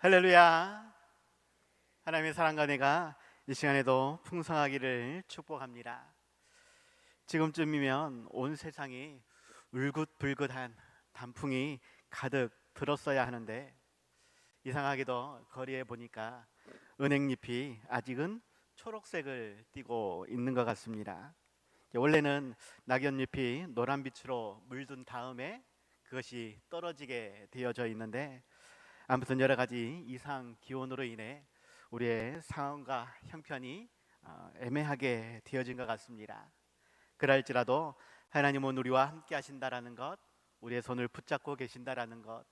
할렐루야. 하나님의 사랑과 은혜가 이 시간에도 풍성하기를 축복합니다. 지금쯤이면 온 세상이 울긋불긋한 단풍이 가득 들었어야 하는데, 이상하게도 거리에 보니까 은행잎이 아직은 초록색을 띠고 있는 것 같습니다. 원래는 낙엽잎이 노란빛으로 물든 다음에 그것이 떨어지게 되어져 있는데, 아무튼 여러 가지 이상 기온으로 인해 우리의 상황과 형편이 애매하게 되어진 것 같습니다. 그럴지라도 하나님은 우리와 함께 하신다라는 것, 우리의 손을 붙잡고 계신다라는 것,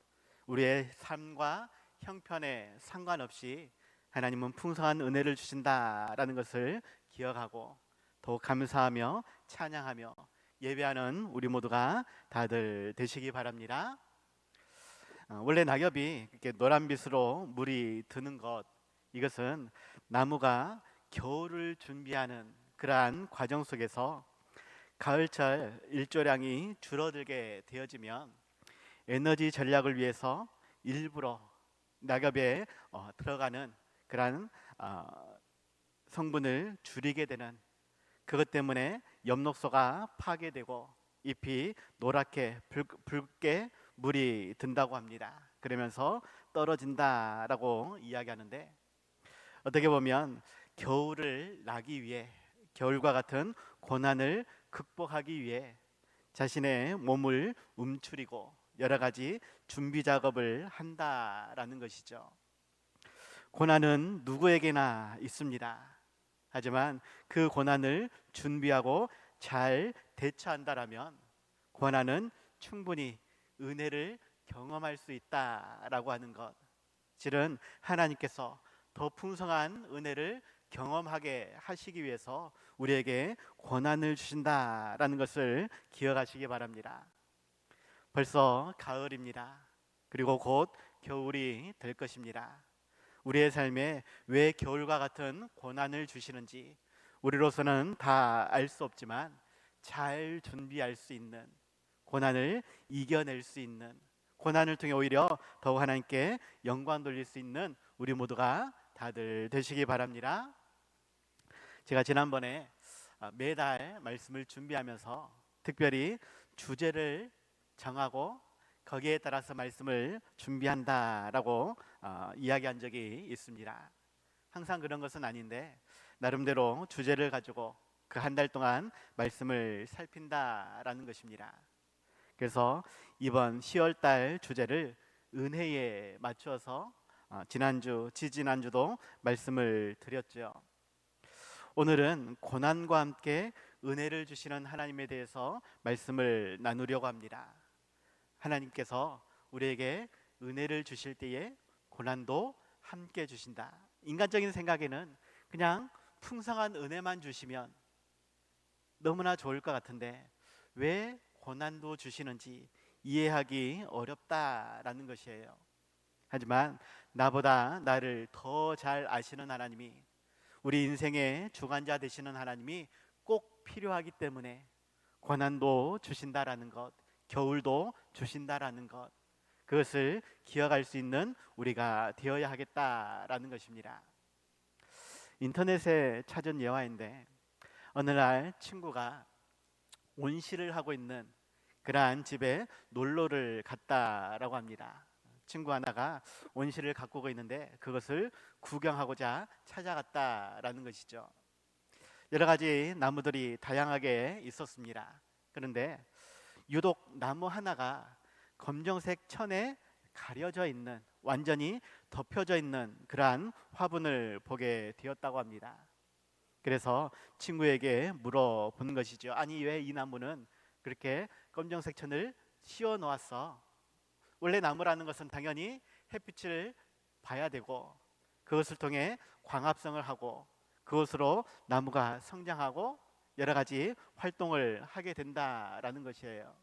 우리의 삶과 형편에 상관없이 하나님은 풍성한 은혜를 주신다라는 것을 기억하고 더욱 감사하며 찬양하며 예배하는 우리 모두가 다들 되시기 바랍니다. 원래 낙엽이 이렇게 노란빛으로 물이 드는 것, 이것은 나무가 겨울을 준비하는 그러한 과정 속에서 가을철 일조량이 줄어들게 되어지면 에너지 전략을 위해서 일부러 낙엽에 들어가는 그러한 성분을 줄이게 되는, 그것 때문에 엽록소가 파괴되고 잎이 노랗게 붉게 물이 든다고 합니다. 그러면서 떨어진다라고 이야기하는데, 어떻게 보면 겨울을 나기 위해, 겨울과 같은 고난을 극복하기 위해 자신의 몸을 움츠리고 여러 가지 준비 작업을 한다라는 것이죠. 고난은 누구에게나 있습니다. 하지만 그 고난을 준비하고 잘 대처한다라면 고난은 충분히 은혜를 경험할 수 있다라고 하는 것, 실은 하나님께서 더 풍성한 은혜를 경험하게 하시기 위해서 우리에게 고난을 주신다라는 것을 기억하시기 바랍니다. 벌써 가을입니다. 그리고 곧 겨울이 될 것입니다. 우리의 삶에 왜 겨울과 같은 고난을 주시는지 우리로서는 다 알 수 없지만 잘 준비할 수 있는, 고난을 이겨낼 수 있는, 고난을 통해 오히려 더욱 하나님께 영광 돌릴 수 있는 우리 모두가 다들 되시기 바랍니다. 제가 지난번에 매달 말씀을 준비하면서 특별히 주제를 정하고 거기에 따라서 말씀을 준비한다라고 이야기한 적이 있습니다. 항상 그런 것은 아닌데 나름대로 주제를 가지고 그 한 달 동안 말씀을 살핀다라는 것입니다. 그래서 이번 10월 달 주제를 은혜에 맞추어서 지난주, 지지난주도 말씀을 드렸죠. 오늘은 고난과 함께 은혜를 주시는 하나님에 대해서 말씀을 나누려고 합니다. 하나님께서 우리에게 은혜를 주실 때에 고난도 함께 주신다. 인간적인 생각에는 그냥 풍성한 은혜만 주시면 너무나 좋을 것 같은데 왜 고난도 주시는지 이해하기 어렵다라는 것이에요. 하지만 나보다 나를 더 잘 아시는 하나님이, 우리 인생의 주관자 되시는 하나님이 꼭 필요하기 때문에 고난도 주신다라는 것, 겨울도 주신다라는 것, 그것을 기억할 수 있는 우리가 되어야 하겠다라는 것입니다. 인터넷에 찾은 예화인데, 어느 날 친구가 온실을 하고 있는 그러한 집에 놀러를 갔다라고 합니다. 친구 하나가 온실을 가꾸고 있는데 그것을 구경하고자 찾아갔다라는 것이죠. 여러 가지 나무들이 다양하게 있었습니다. 그런데 유독 나무 하나가 검정색 천에 가려져 있는, 완전히 덮여져 있는 그러한 화분을 보게 되었다고 합니다. 그래서 친구에게 물어본 것이죠. 아니, 왜 이 나무는 그렇게 검정색 천을 씌워 놓았어? 원래 나무라는 것은 당연히 햇빛을 봐야 되고 그것을 통해 광합성을 하고 그것으로 나무가 성장하고 여러 가지 활동을 하게 된다라는 것이에요.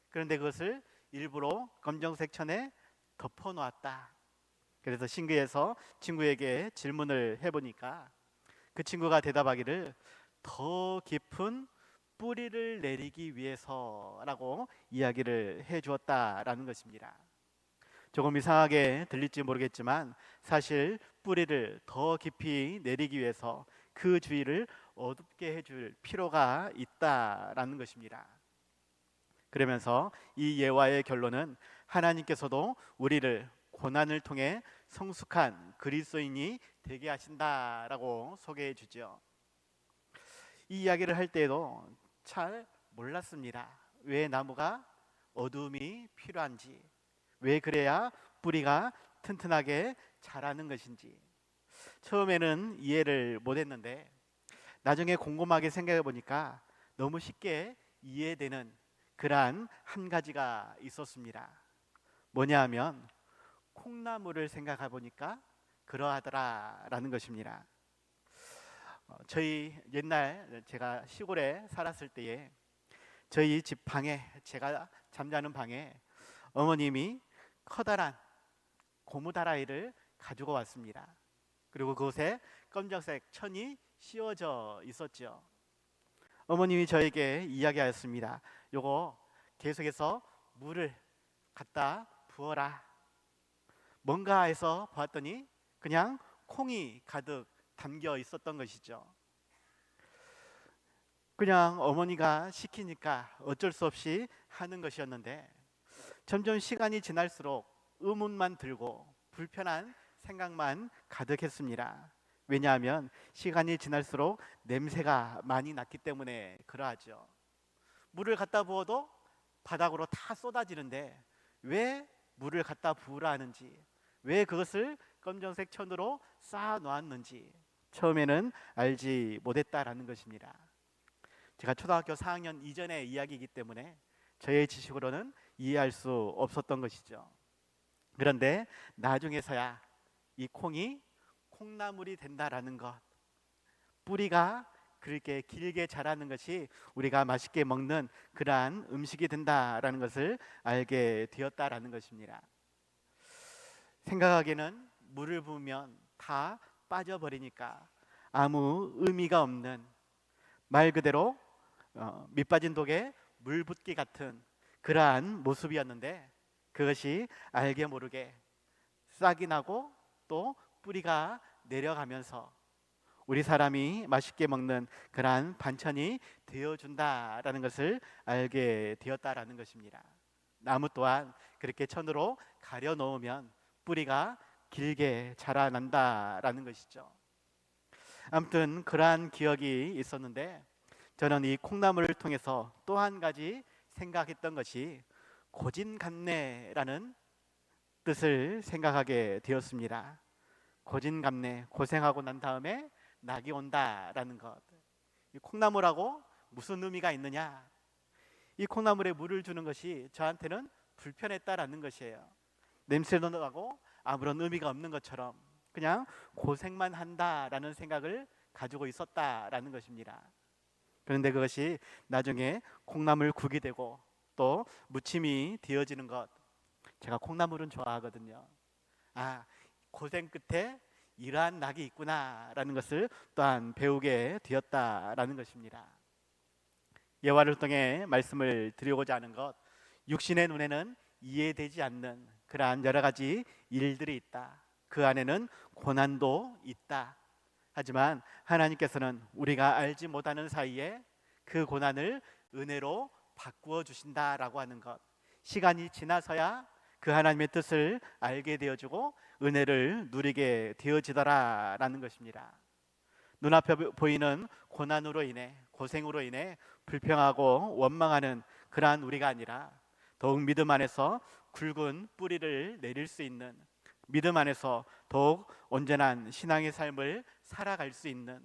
그런데 그것을 일부러 검정색 천에 덮어 놓았다. 그래서 신기해서 친구에게 질문을 해보니까 그 친구가 대답하기를 더 깊은 뿌리를 내리기 위해서라고 이야기를 해 주었다라는 것입니다. 조금 이상하게 들릴지 모르겠지만 사실 뿌리를 더 깊이 내리기 위해서 그 주위를 어둡게 해줄 필요가 있다라는 것입니다. 그러면서 이 예화의 결론은 하나님께서도 우리를 고난을 통해 성숙한 그리스도인이 되게 하신다라고 소개해 주죠. 이 이야기를 할 때에도 잘 몰랐습니다. 왜 나무가 어둠이 필요한지, 왜 그래야 뿌리가 튼튼하게 자라는 것인지 처음에는 이해를 못했는데 나중에 곰곰하게 생각해 보니까 너무 쉽게 이해되는 그러한 한 가지가 있었습니다. 뭐냐 하면 콩나물을 생각해 보니까 그러하더라라는 것입니다. 저희 옛날 제가 시골에 살았을 때에 저희 집 방에, 제가 잠자는 방에 어머님이 커다란 고무다라이를 가지고 왔습니다. 그리고 그곳에 검정색 천이 씌워져 있었죠. 어머님이 저에게 이야기하였습니다. 요거 계속해서 물을 갖다 부어라. 뭔가 해서 보았더니 그냥 콩이 가득 담겨 있었던 것이죠. 그냥 어머니가 시키니까 어쩔 수 없이 하는 것이었는데 점점 시간이 지날수록 의문만 들고 불편한 생각만 가득했습니다. 왜냐하면 시간이 지날수록 냄새가 많이 났기 때문에 그러하죠. 물을 갖다 부어도 바닥으로 다 쏟아지는데 왜 물을 갖다 부으라 하는지, 왜 그것을 검정색 천으로 쌓아 놓았는지 처음에는 알지 못했다라는 것입니다. 제가 초등학교 4학년 이전의 이야기이기 때문에 저의 지식으로는 이해할 수 없었던 것이죠. 그런데 나중에서야 이 콩이 콩나물이 된다라는 것, 뿌리가 그렇게 길게 자라는 것이 우리가 맛있게 먹는 그러한 음식이 된다라는 것을 알게 되었다라는 것입니다. 생각하기에는 물을 부으면 다 빠져버리니까 아무 의미가 없는, 말 그대로 밑 빠진 독에 물 붓기 같은 그러한 모습이었는데 그것이 알게 모르게 싹이 나고 또 뿌리가 내려가면서 우리 사람이 맛있게 먹는 그러한 반찬이 되어준다라는 것을 알게 되었다라는 것입니다. 나무 또한 그렇게 천으로 가려 놓으면 뿌리가 길게 자라난다라는 것이죠. 아무튼 그러한 기억이 있었는데 저는 이 콩나물을 통해서 또 한 가지 생각했던 것이 고진감래라는 뜻을 생각하게 되었습니다. 고진감래, 고생하고 난 다음에 낙이 온다라는 것. 이 콩나물하고 무슨 의미가 있느냐? 이 콩나물에 물을 주는 것이 저한테는 불편했다라는 것이에요. 냄새도 나고 아무런 의미가 없는 것처럼 그냥 고생만 한다라는 생각을 가지고 있었다라는 것입니다. 그런데 그것이 나중에 콩나물국이 되고 또 무침이 되어지는 것, 제가 콩나물은 좋아하거든요. 아, 고생 끝에 이러한 낙이 있구나라는 것을 또한 배우게 되었다라는 것입니다. 예화를 통해 말씀을 드리고자 하는 것, 육신의 눈에는 이해되지 않는 그러한 여러 가지 일들이 있다. 그 안에는 고난도 있다. 하지만 하나님께서는 우리가 알지 못하는 사이에 그 고난을 은혜로 바꾸어 주신다라고 하는 것, 시간이 지나서야 그 하나님의 뜻을 알게 되어지고 은혜를 누리게 되어지더라라는 것입니다. 눈앞에 보이는 고난으로 인해, 고생으로 인해 불평하고 원망하는 그러한 우리가 아니라 더욱 믿음 안에서 굵은 뿌리를 내릴 수 있는, 믿음 안에서 더욱 온전한 신앙의 삶을 살아갈 수 있는,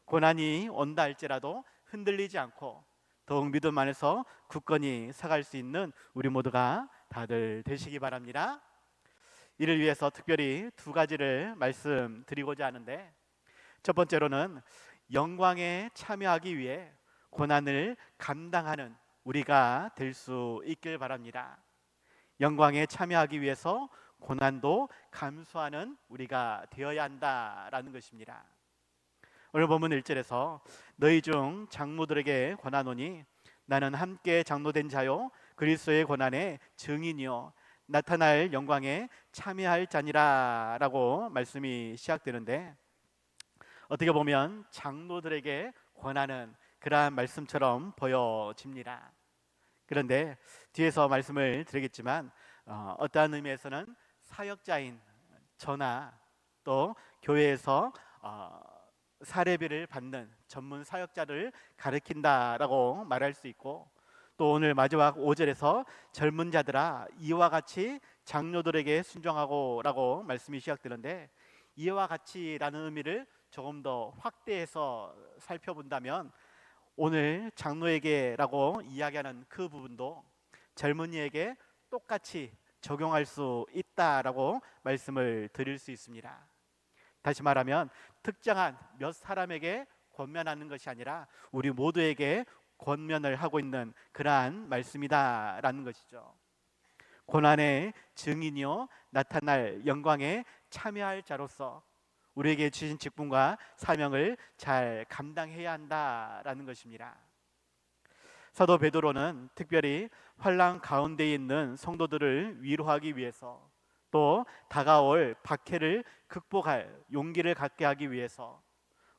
고난이 온다 할지라도 흔들리지 않고 더욱 믿음 안에서 굳건히 서갈 수 있는 우리 모두가 다들 되시기 바랍니다. 이를 위해서 특별히 두 가지를 말씀드리고자 하는데, 첫 번째로는 영광에 참여하기 위해 고난을 감당하는 우리가 될 수 있길 바랍니다. 영광에 참여하기 위해서 고난도 감수하는 우리가 되어야 한다라는 것입니다. 오늘 본문 1절에서 너희 중 장로들에게 권하노니 나는 함께 장로된 자요 그리스도의 고난의 증인이요 나타날 영광에 참여할 자니라라고 말씀이 시작되는데, 어떻게 보면 장로들에게 권하는 그러한 말씀처럼 보여집니다. 그런데 뒤에서 말씀을 드리겠지만 어떠한 의미에서는 사역자인 저나 또 교회에서 사례비를 받는 전문 사역자를 가리킨다라고 말할 수 있고, 또 오늘 마지막 5절에서 젊은 자들아 이와 같이 장로들에게 순종하고라고 말씀이 시작되는데, 이와 같이라는 의미를 조금 더 확대해서 살펴본다면 오늘 장로에게라고 이야기하는 그 부분도 젊은이에게 똑같이 적용할 수 있다라고 말씀을 드릴 수 있습니다. 다시 말하면 특정한 몇 사람에게 권면하는 것이 아니라 우리 모두에게 권면을 하고 있는 그러한 말씀이다라는 것이죠. 고난의 증인이요 나타날 영광에 참여할 자로서 우리에게 주신 직분과 사명을 잘 감당해야 한다라는 것입니다. 사도 베드로는 특별히 환난 가운데 있는 성도들을 위로하기 위해서, 또 다가올 박해를 극복할 용기를 갖게 하기 위해서,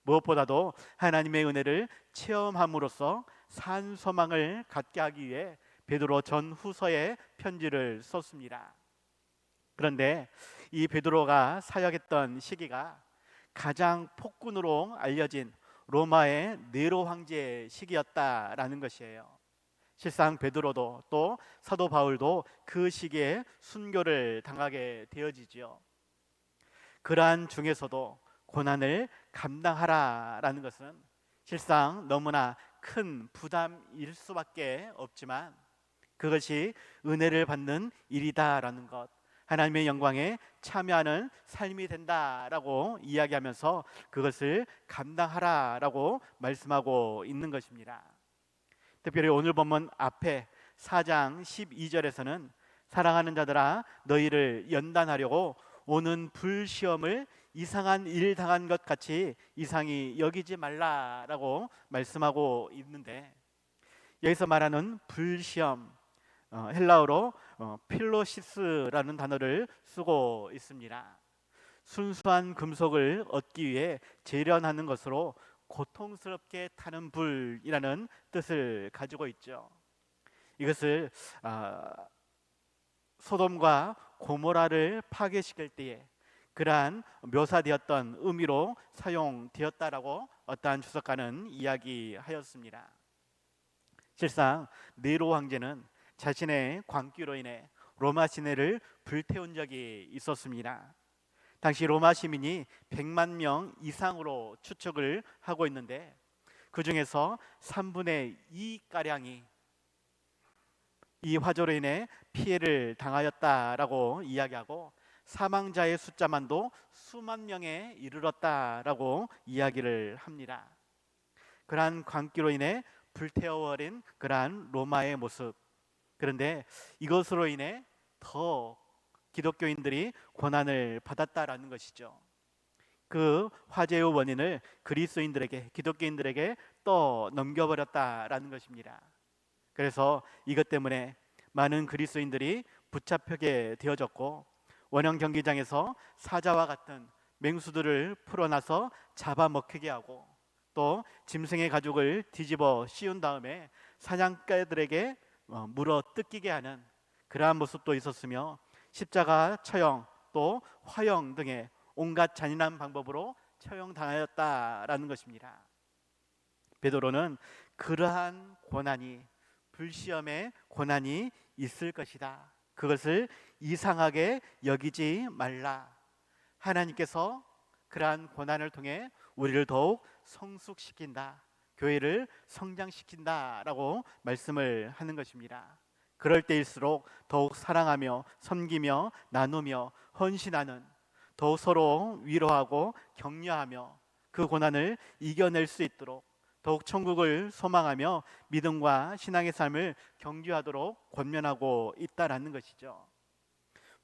무엇보다도 하나님의 은혜를 체험함으로써 산 소망을 갖게 하기 위해 베드로 전후서에 편지를 썼습니다. 그런데 이 베드로가 사역했던 시기가 가장 폭군으로 알려진 로마의 네로 황제 시기였다라는 것이에요. 실상 베드로도 또 사도 바울도 그 시기에 순교를 당하게 되어지지요. 그러한 중에서도 고난을 감당하라라는 것은 실상 너무나 큰 부담일 수밖에 없지만 그것이 은혜를 받는 일이다라는 것, 하나님의 영광에 참여하는 삶이 된다라고 이야기하면서 그것을 감당하라라고 말씀하고 있는 것입니다. 특별히 오늘 본문 앞에 4장 12절에서는 사랑하는 자들아 너희를 연단하려고 오는 불시험을 이상한 일 당한 것 같이 이상히 여기지 말라라고 말씀하고 있는데, 여기서 말하는 불시험, 헬라어로 필로시스라는 단어를 쓰고 있습니다. 순수한 금속을 얻기 위해 재련하는 것으로 고통스럽게 타는 불이라는 뜻을 가지고 있죠. 이것을 소돔과 고모라를 파괴시킬 때에 그러한 묘사되었던 의미로 사용되었다라고 어떠한 주석가는 이야기하였습니다. 실상 네로 황제는 자신의 광기로 인해 로마 시내를 불태운 적이 있었습니다. 당시 로마 시민이 100만 명 이상으로 추측을 하고 있는데 그 중에서 3분의 2가량이 이 화재로 인해 피해를 당하였다라고 이야기하고 사망자의 숫자만도 수만 명에 이르렀다라고 이야기를 합니다. 그러한 광기로 인해 불태워버린 그러한 로마의 모습, 그런데 이것으로 인해 더 기독교인들이 고난을 받았다라는 것이죠. 그 화재의 원인을 그리스도인들에게, 기독교인들에게 또 넘겨버렸다라는 것입니다. 그래서 이것 때문에 많은 그리스도인들이 붙잡히게 되어졌고 원형 경기장에서 사자와 같은 맹수들을 풀어놔서 잡아먹히게 하고 또 짐승의 가죽을 뒤집어 씌운 다음에 사냥개들에게 물어 뜯기게 하는 그러한 모습도 있었으며, 십자가 처형 또 화형 등의 온갖 잔인한 방법으로 처형당하였다라는 것입니다. 베드로는 그러한 고난이, 불시험의 고난이 있을 것이다, 그것을 이상하게 여기지 말라, 하나님께서 그러한 고난을 통해 우리를 더욱 성숙시킨다, 교회를 성장시킨다라고 말씀을 하는 것입니다. 그럴 때일수록 더욱 사랑하며 섬기며 나누며 헌신하는, 더욱 서로 위로하고 격려하며 그 고난을 이겨낼 수 있도록 더욱 천국을 소망하며 믿음과 신앙의 삶을 경주하도록 권면하고 있다라는 것이죠.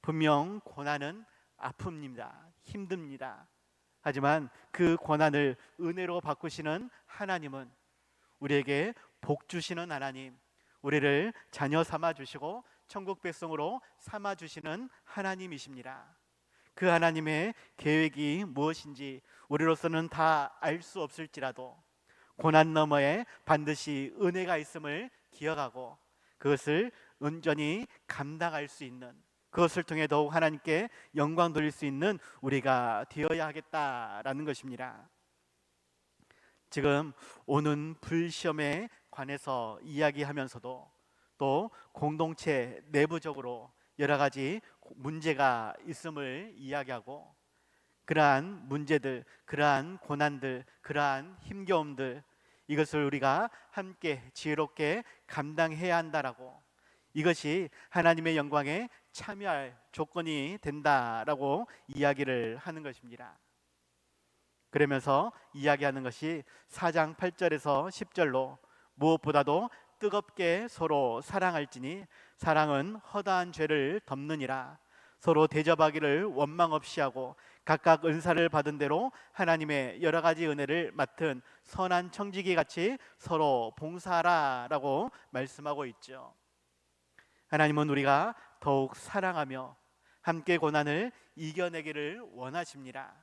분명 고난은 아픕니다. 힘듭니다. 하지만 그 고난을 은혜로 바꾸시는 하나님은 우리에게 복 주시는 하나님, 우리를 자녀 삼아 주시고 천국 백성으로 삼아 주시는 하나님이십니다. 그 하나님의 계획이 무엇인지 우리로서는 다 알 수 없을지라도 고난 너머에 반드시 은혜가 있음을 기억하고 그것을 온전히 감당할 수 있는, 그것을 통해 더욱 하나님께 영광 돌릴 수 있는 우리가 되어야 하겠다라는 것입니다. 지금 오는 불시험에 관해서 이야기하면서도 또 공동체 내부적으로 여러 가지 문제가 있음을 이야기하고, 그러한 문제들, 그러한 고난들, 그러한 힘겨움들, 이것을 우리가 함께 지혜롭게 감당해야 한다라고, 이것이 하나님의 영광에 참여할 조건이 된다라고 이야기를 하는 것입니다. 그러면서 이야기하는 것이 4장 8절에서 10절로 무엇보다도 뜨겁게 서로 사랑할지니 사랑은 허다한 죄를 덮느니라. 서로 대접하기를 원망 없이 하고 각각 은사를 받은 대로 하나님의 여러 가지 은혜를 맡은 선한 청지기 같이 서로 봉사하라라고 말씀하고 있죠. 하나님은 우리가 더욱 사랑하며 함께 고난을 이겨내기를 원하십니다.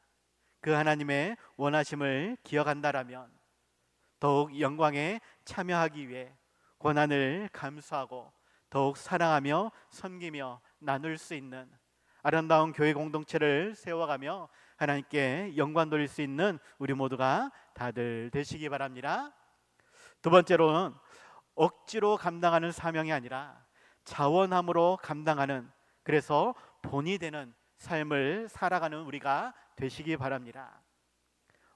그 하나님의 원하심을 기억한다라면 더욱 영광에 참여하기 위해 고난을 감수하고 더욱 사랑하며 섬기며 나눌 수 있는 아름다운 교회 공동체를 세워가며 하나님께 영광 돌릴 수 있는 우리 모두가 다들 되시기 바랍니다. 두 번째로는 억지로 감당하는 사명이 아니라 자원함으로 감당하는, 그래서 본이 되는 삶을 살아가는 우리가 되시기 바랍니다.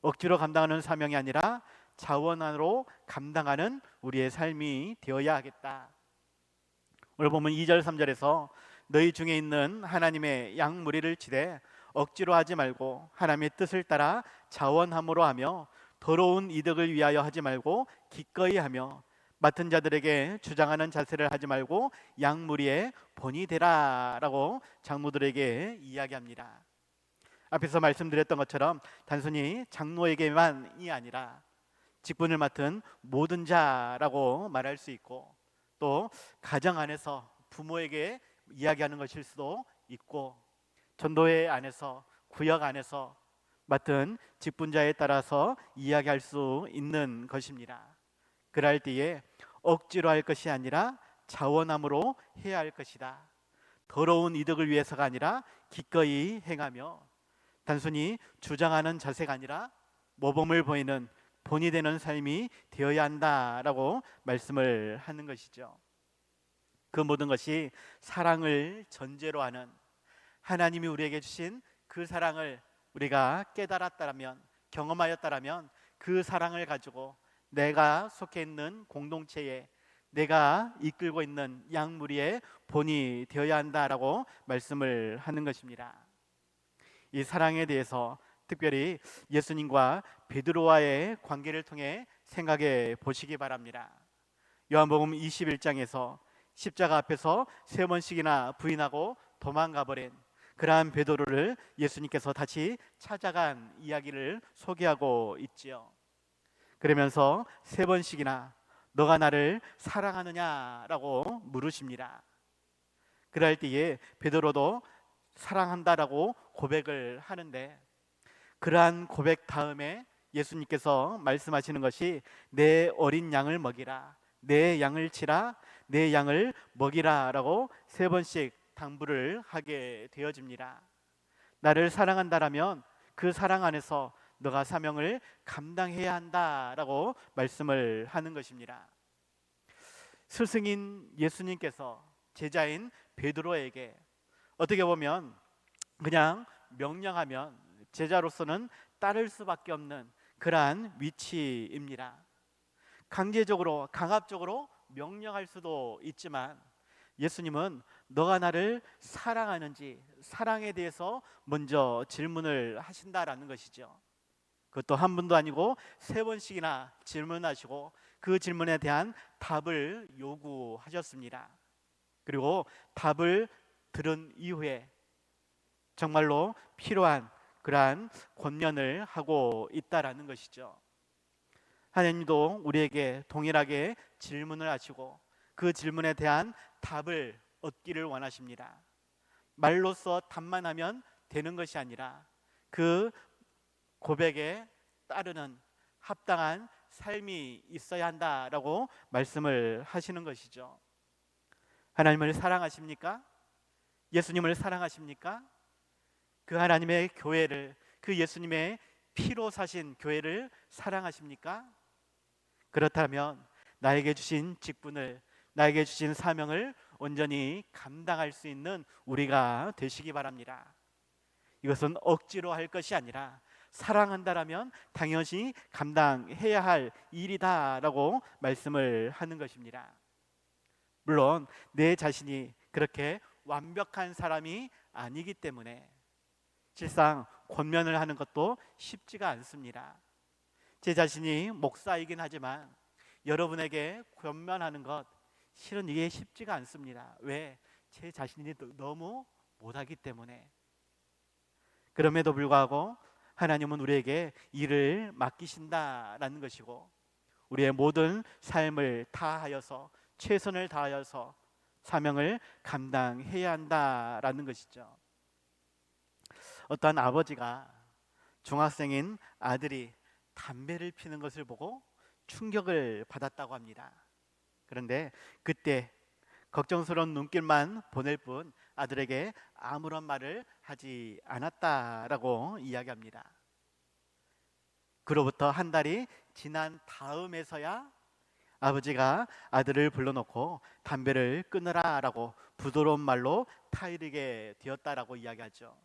억지로 감당하는 사명이 아니라 자원으로 감당하는 우리의 삶이 되어야 하겠다. 오늘 보면 2절 3절에서 너희 중에 있는 하나님의 양무리를 치되 억지로 하지 말고 하나님의 뜻을 따라 자원함으로 하며 더러운 이득을 위하여 하지 말고 기꺼이 하며 맡은 자들에게 주장하는 자세를 하지 말고 양무리의 본이 되라라고 장로들에게 이야기합니다. 앞에서 말씀드렸던 것처럼 단순히 장로에게만이 아니라 직분을 맡은 모든 자라고 말할 수 있고, 또 가정 안에서 부모에게 이야기하는 것일 수도 있고, 전도회 안에서 구역 안에서 맡은 직분자에 따라서 이야기할 수 있는 것입니다. 그럴 때에 억지로 할 것이 아니라 자원함으로 해야 할 것이다. 더러운 이득을 위해서가 아니라 기꺼이 행하며 단순히 주장하는 자세가 아니라 모범을 보이는 본이 되는 삶이 되어야 한다라고 말씀을 하는 것이죠. 그 모든 것이 사랑을 전제로 하는, 하나님이 우리에게 주신 그 사랑을 우리가 깨달았다라면, 경험하였다라면 그 사랑을 가지고 내가 속해 있는 공동체에, 내가 이끌고 있는 양무리의 본이 되어야 한다라고 말씀을 하는 것입니다. 이 사랑에 대해서 특별히 예수님과 베드로와의 관계를 통해 생각해 보시기 바랍니다. 요한복음 21장에서 십자가 앞에서 3번씩이나 부인하고 도망가 버린 그러한 베드로를 예수님께서 다시 찾아간 이야기를 소개하고 있지요. 그러면서 3번씩이나 너가 나를 사랑하느냐라고 물으십니다. 그럴 때에 베드로도 사랑한다라고 고백을 하는데, 그러한 고백 다음에 예수님께서 말씀하시는 것이 내 어린 양을 먹이라, 내 양을 치라, 내 양을 먹이라 라고 3번씩 당부를 하게 되어집니다. 나를 사랑한다라면 그 사랑 안에서 너가 사명을 감당해야 한다라고 말씀을 하는 것입니다. 스승인 예수님께서 제자인 베드로에게 어떻게 보면 그냥 명령하면 제자로서는 따를 수밖에 없는 그러한 위치입니다. 강제적으로, 강압적으로 명령할 수도 있지만 예수님은 너가 나를 사랑하는지, 사랑에 대해서 먼저 질문을 하신다라는 것이죠. 그것도 한 번도 아니고 3번씩이나 질문하시고 그 질문에 대한 답을 요구하셨습니다. 그리고 답을 들은 이후에 정말로 필요한 그러한 권면을 하고 있다라는 것이죠. 하나님도 우리에게 동일하게 질문을 하시고 그 질문에 대한 답을 얻기를 원하십니다. 말로써 답만 하면 되는 것이 아니라 그 고백에 따르는 합당한 삶이 있어야 한다라고 말씀을 하시는 것이죠. 하나님을 사랑하십니까? 예수님을 사랑하십니까? 그 하나님의 교회를, 그 예수님의 피로 사신 교회를 사랑하십니까? 그렇다면 나에게 주신 직분을, 나에게 주신 사명을 온전히 감당할 수 있는 우리가 되시기 바랍니다. 이것은 억지로 할 것이 아니라 사랑한다라면 당연히 감당해야 할 일이다라고 말씀을 하는 것입니다. 물론 내 자신이 그렇게 완벽한 사람이 아니기 때문에 실상 권면을 하는 것도 쉽지가 않습니다. 제 자신이 목사이긴 하지만 여러분에게 권면하는 것 실은 이게 쉽지가 않습니다. 왜? 제 자신이 너무 못하기 때문에. 그럼에도 불구하고 하나님은 우리에게 일을 맡기신다라는 것이고, 우리의 모든 삶을 다하여서, 최선을 다하여서 사명을 감당해야 한다라는 것이죠. 어떠한 아버지가 중학생인 아들이 담배를 피는 것을 보고 충격을 받았다고 합니다. 그런데 그때 걱정스러운 눈길만 보낼 뿐 아들에게 아무런 말을 하지 않았다라고 이야기합니다. 그로부터 한 달이 지난 다음에서야 아버지가 아들을 불러놓고 담배를 끊으라라고 부드러운 말로 타이르게 되었다라고 이야기하죠.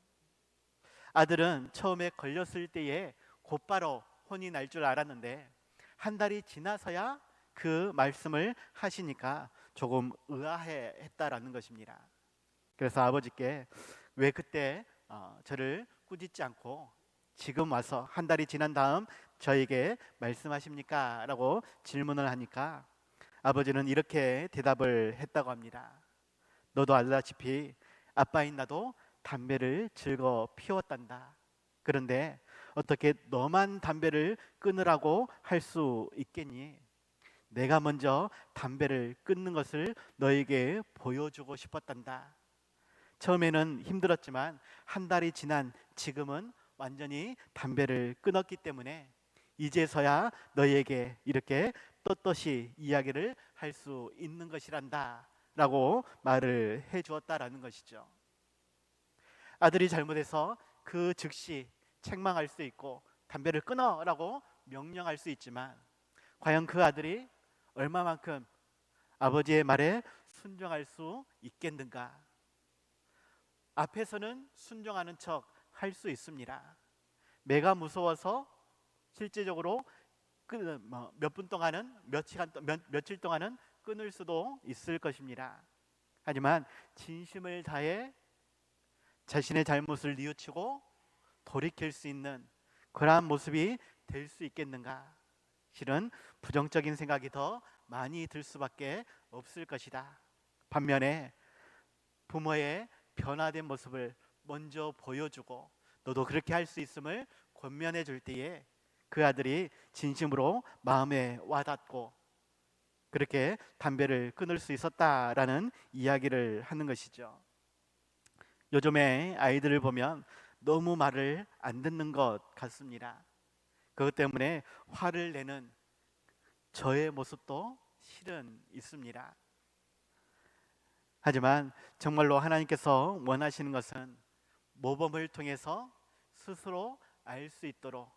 아들은 처음에 걸렸을 때에 곧바로 혼이 날 줄 알았는데 한 달이 지나서야 그 말씀을 하시니까 조금 의아해했다라는 것입니다. 그래서 아버지께 왜 그때 저를 꾸짖지 않고 지금 와서 한 달이 지난 다음 저에게 말씀하십니까? 라고 질문을 하니까 아버지는 이렇게 대답을 했다고 합니다. 너도 알다시피 아빠인 나도 담배를 즐거 피웠단다. 그런데 어떻게 너만 담배를 끊으라고 할 수 있겠니? 내가 먼저 담배를 끊는 것을 너에게 보여주고 싶었단다. 처음에는 힘들었지만 한 달이 지난 지금은 완전히 담배를 끊었기 때문에 이제서야 너희에게 이렇게 떳떳이 이야기를 할 수 있는 것이란다 라고 말을 해 주었다라는 것이죠. 아들이 잘못해서 그 즉시 책망할 수 있고 담배를 끊어라고 명령할 수 있지만 과연 그 아들이 얼마만큼 아버지의 말에 순종할 수 있겠는가? 앞에서는 순종하는 척 할 수 있습니다. 매가 무서워서 실제적으로 몇 분 동안은 며칠 동안은 끊을 수도 있을 것입니다. 하지만 진심을 다해 자신의 잘못을 뉘우치고 돌이킬 수 있는 그러한 모습이 될 수 있겠는가? 실은 부정적인 생각이 더 많이 들 수밖에 없을 것이다. 반면에 부모의 변화된 모습을 먼저 보여주고 너도 그렇게 할 수 있음을 권면해 줄 때에 그 아들이 진심으로 마음에 와닿고 그렇게 담배를 끊을 수 있었다라는 이야기를 하는 것이죠. 요즘에 아이들을 보면 너무 말을 안 듣는 것 같습니다. 그것 때문에 화를 내는 저의 모습도 실은 있습니다. 하지만 정말로 하나님께서 원하시는 것은 모범을 통해서 스스로 알 수 있도록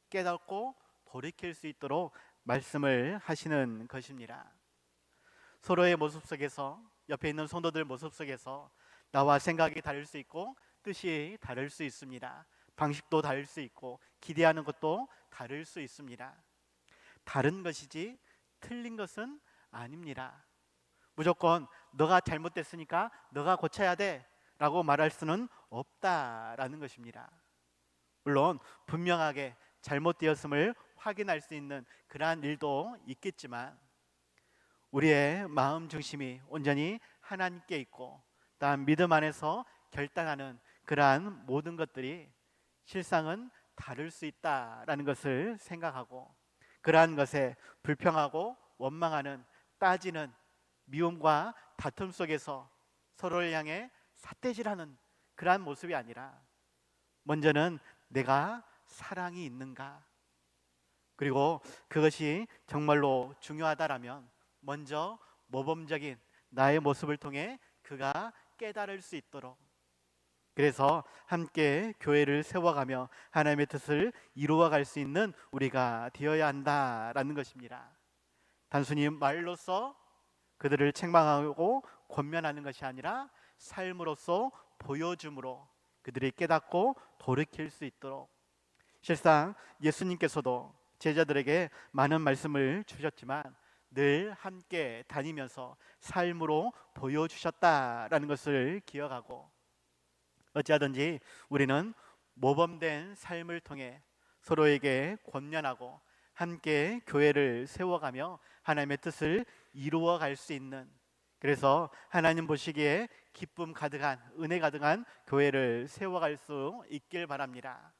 깨닫고 돌이킬 수 있도록 말씀을 하시는 것입니다. 서로의 모습 속에서, 옆에 있는 성도들 모습 속에서 나와 생각이 다를 수 있고 뜻이 다를 수 있습니다. 방식도 다를 수 있고 기대하는 것도 다를 수 있습니다. 다른 것이지 틀린 것은 아닙니다. 무조건 너가 잘못됐으니까 너가 고쳐야 돼 라고 말할 수는 없다라는 것입니다. 물론 분명하게 잘못되었음을 확인할 수 있는 그러한 일도 있겠지만 우리의 마음 중심이 온전히 하나님께 있고 다음 믿음 안에서 결단하는 그러한 모든 것들이 실상은 다를 수 있다라는 것을 생각하고 그러한 것에 불평하고 원망하는 따지는 미움과 다툼 속에서 서로를 향해 삿대질하는 그러한 모습이 아니라 먼저는 내가 사랑이 있는가, 그리고 그것이 정말로 중요하다라면 먼저 모범적인 나의 모습을 통해 그가 깨달을 수 있도록, 그래서 함께 교회를 세워가며 하나님의 뜻을 이루어갈 수 있는 우리가 되어야 한다라는 것입니다. 단순히 말로써 그들을 책망하고 권면하는 것이 아니라 삶으로서 보여줌으로 그들이 깨닫고 돌이킬 수 있도록. 실상 예수님께서도 제자들에게 많은 말씀을 주셨지만 늘 함께 다니면서 삶으로 보여주셨다라는 것을 기억하고, 어찌하든지 우리는 모범된 삶을 통해 서로에게 권면하고 함께 교회를 세워가며 하나님의 뜻을 이루어 갈 수 있는, 그래서 하나님 보시기에 기쁨 가득한, 은혜 가득한 교회를 세워갈 수 있길 바랍니다.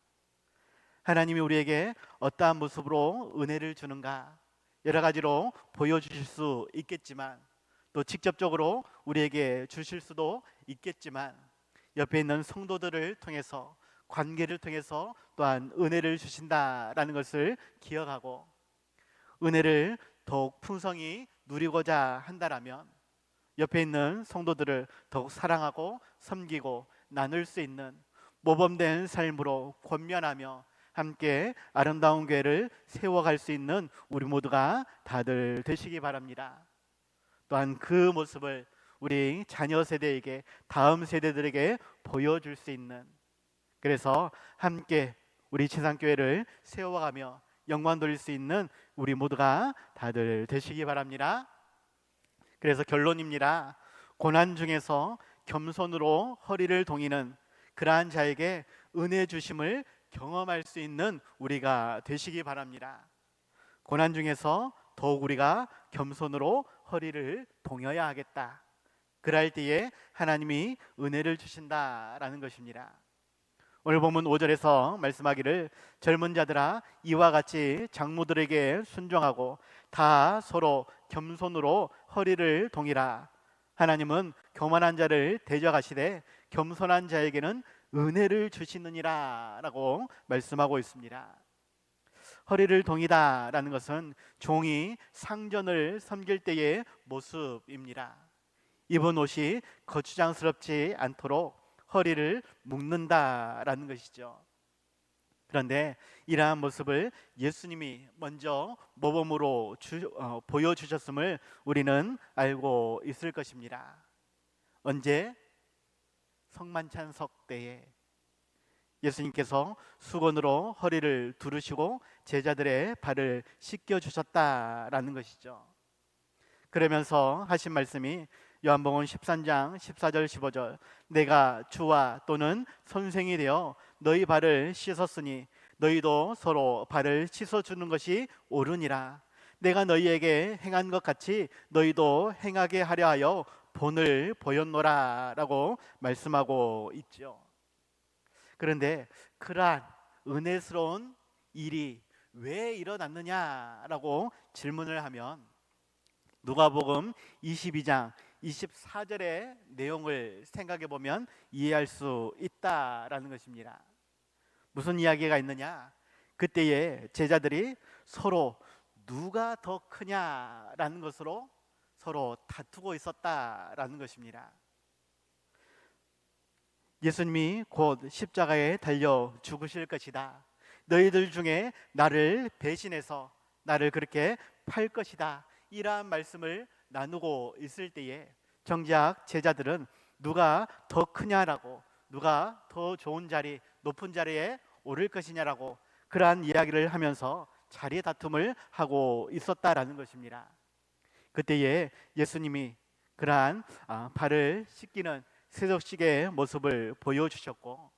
하나님이 우리에게 어떠한 모습으로 은혜를 주는가 여러 가지로 보여주실 수 있겠지만, 또 직접적으로 우리에게 주실 수도 있겠지만, 옆에 있는 성도들을 통해서, 관계를 통해서 또한 은혜를 주신다라는 것을 기억하고, 은혜를 더욱 풍성히 누리고자 한다라면 옆에 있는 성도들을 더욱 사랑하고 섬기고 나눌 수 있는 모범된 삶으로 권면하며 함께 아름다운 교회를 세워갈 수 있는 우리 모두가 다들 되시기 바랍니다. 또한 그 모습을 우리 자녀 세대에게, 다음 세대들에게 보여줄 수 있는, 그래서 함께 우리 지상교회를 세워가며 영광 돌릴 수 있는 우리 모두가 다들 되시기 바랍니다. 그래서 결론입니다. 고난 중에서 겸손으로 허리를 동이는 그러한 자에게 은혜 주심을 경험할 수 있는 우리가 되시기 바랍니다. 고난 중에서 더욱 우리가 겸손으로 허리를 동여야 하겠다. 그럴 때에 하나님이 은혜를 주신다라는 것입니다. 오늘 본문 5절에서 말씀하기를, 젊은 자들아 이와 같이 장모들에게 순종하고 다 서로 겸손으로 허리를 동이라. 하나님은 교만한 자를 대적하시되 겸손한 자에게는 은혜를 주시느니라 라고 말씀하고 있습니다. 허리를 동이다라는 것은 종이 상전을 섬길 때의 모습입니다. 입은 옷이 거추장스럽지 않도록 허리를 묶는다라는 것이죠. 그런데 이러한 모습을 예수님이 먼저 모범으로 보여주셨음을 우리는 알고 있을 것입니다. 언제? 성만찬석 때에 예수님께서 수건으로 허리를 두르시고 제자들의 발을 씻겨주셨다라는 것이죠. 그러면서 하신 말씀이 요한복음 13장 14절 15절, 내가 주와 또는 선생이 되어 너희 발을 씻었으니 너희도 서로 발을 씻어주는 것이 옳으니라. 내가 너희에게 행한 것 같이 너희도 행하게 하려 하여 본을 보였노라 라고 말씀하고 있죠. 그런데 그러한 은혜스러운 일이 왜 일어났느냐라고 질문을 하면 누가복음 22장 24절의 내용을 생각해 보면 이해할 수 있다라는 것입니다. 무슨 이야기가 있느냐? 그때에 제자들이 서로 누가 더 크냐라는 것으로 서로 다투고 있었다라는 것입니다. 예수님이 곧 십자가에 달려 죽으실 것이다. 너희들 중에 나를 배신해서 나를 그렇게 팔 것이다. 이러한 말씀을 나누고 있을 때에 정작 제자들은 누가 더 크냐라고, 누가 더 좋은 자리, 높은 자리에 오를 것이냐라고 그러한 이야기를 하면서 자리 다툼을 하고 있었다라는 것입니다. 그때에 예수님이 그러한 발을 씻기는 세속식의 모습을 보여주셨고,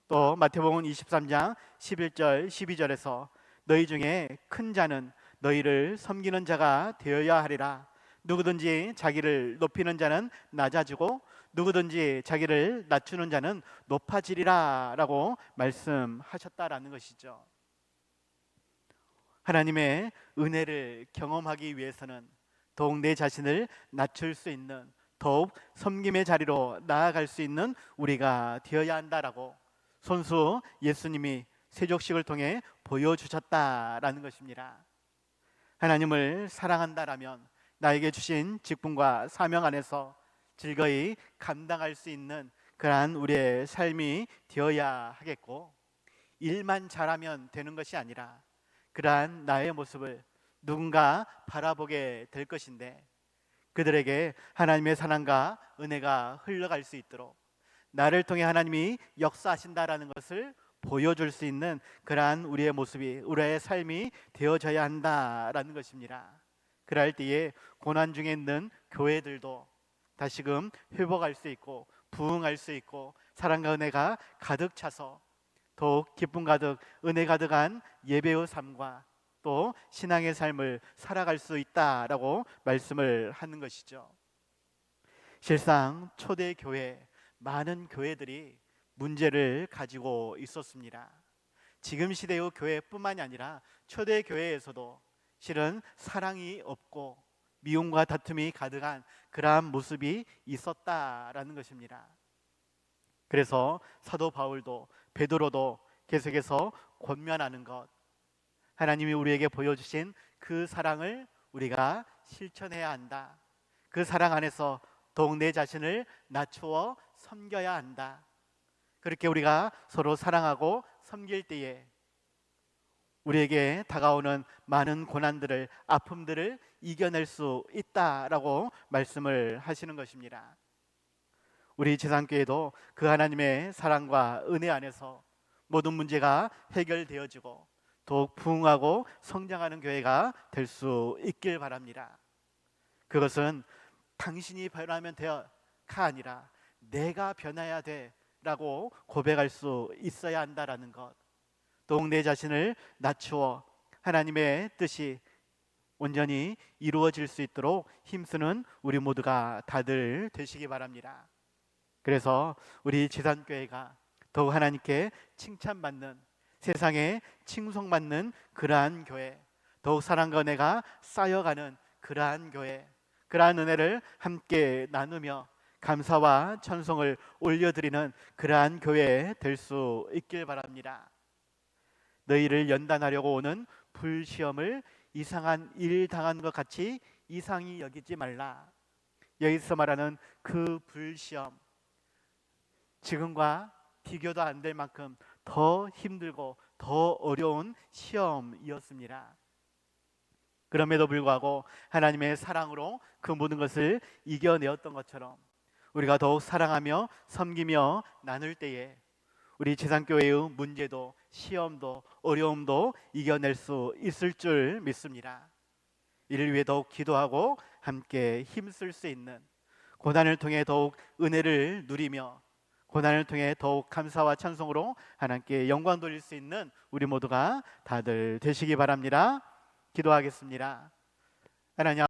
또 마태복음 23장 11절 12절에서 너희 중에 큰 자는 너희를 섬기는 자가 되어야 하리라. 누구든지 자기를 높이는 자는 낮아지고 누구든지 자기를 낮추는 자는 높아지리라 라고 말씀하셨다라는 것이죠. 하나님의 은혜를 경험하기 위해서는 더욱 내 자신을 낮출 수 있는, 더욱 섬김의 자리로 나아갈 수 있는 우리가 되어야 한다라고 손수 예수님이 세족식을 통해 보여주셨다라는 것입니다. 하나님을 사랑한다라면 나에게 주신 직분과 사명 안에서 즐거이 감당할 수 있는 그러한 우리의 삶이 되어야 하겠고, 일만 잘하면 되는 것이 아니라 그러한 나의 모습을 누군가 바라보게 될 것인데, 그들에게 하나님의 사랑과 은혜가 흘러갈 수 있도록 나를 통해 하나님이 역사하신다라는 것을 보여줄 수 있는 그러한 우리의 모습이, 우리의 삶이 되어져야 한다라는 것입니다. 그럴 때에 고난 중에 있는 교회들도 다시금 회복할 수 있고 부흥할 수 있고 사랑과 은혜가 가득 차서 더욱 기쁨 가득 은혜 가득한 예배의 삶과 또 신앙의 삶을 살아갈 수 있다라고 말씀을 하는 것이죠. 실상 초대 교회, 많은 교회들이 문제를 가지고 있었습니다. 지금 시대의 교회뿐만이 아니라 초대 교회에서도 실은 사랑이 없고 미움과 다툼이 가득한 그러한 모습이 있었다라는 것입니다. 그래서 사도 바울도 베드로도 계속해서 권면하는 것, 하나님이 우리에게 보여주신 그 사랑을 우리가 실천해야 한다. 그 사랑 안에서 더욱 내 자신을 낮추어 섬겨야 한다. 그렇게 우리가 서로 사랑하고 섬길 때에 우리에게 다가오는 많은 고난들을, 아픔들을 이겨낼 수 있다라고 말씀을 하시는 것입니다. 우리 지상교회도 그 하나님의 사랑과 은혜 안에서 모든 문제가 해결되어지고 더욱 부흥하고 성장하는 교회가 될 수 있길 바랍니다. 그것은 당신이 변하면 돼가 아니라 내가 변해야 돼라고 고백할 수 있어야 한다라는 것, 더욱 내 자신을 낮추어 하나님의 뜻이 온전히 이루어질 수 있도록 힘쓰는 우리 모두가 다들 되시기 바랍니다. 그래서 우리 지산교회가 더욱 하나님께 칭찬받는, 세상에 칭송받는 그러한 교회, 더욱 사랑과 은혜가 쌓여가는 그러한 교회, 그러한 은혜를 함께 나누며 감사와 찬송을 올려드리는 그러한 교회 될 수 있길 바랍니다. 너희를 연단하려고 오는 불시험을 이상한 일 당한 것 같이 이상히 여기지 말라. 여기서 말하는 그 불시험, 지금과 비교도 안 될 만큼 더 힘들고 더 어려운 시험이었습니다. 그럼에도 불구하고 하나님의 사랑으로 그 모든 것을 이겨내었던 것처럼 우리가 더욱 사랑하며 섬기며 나눌 때에 우리 지상교회의 문제도 시험도 어려움도 이겨낼 수 있을 줄 믿습니다. 이를 위해 더욱 기도하고 함께 힘쓸 수 있는, 고난을 통해 더욱 은혜를 누리며 고난을 통해 더욱 감사와 찬송으로 하나님께 영광 돌릴 수 있는 우리 모두가 다들 되시기 바랍니다. 기도하겠습니다. 하나님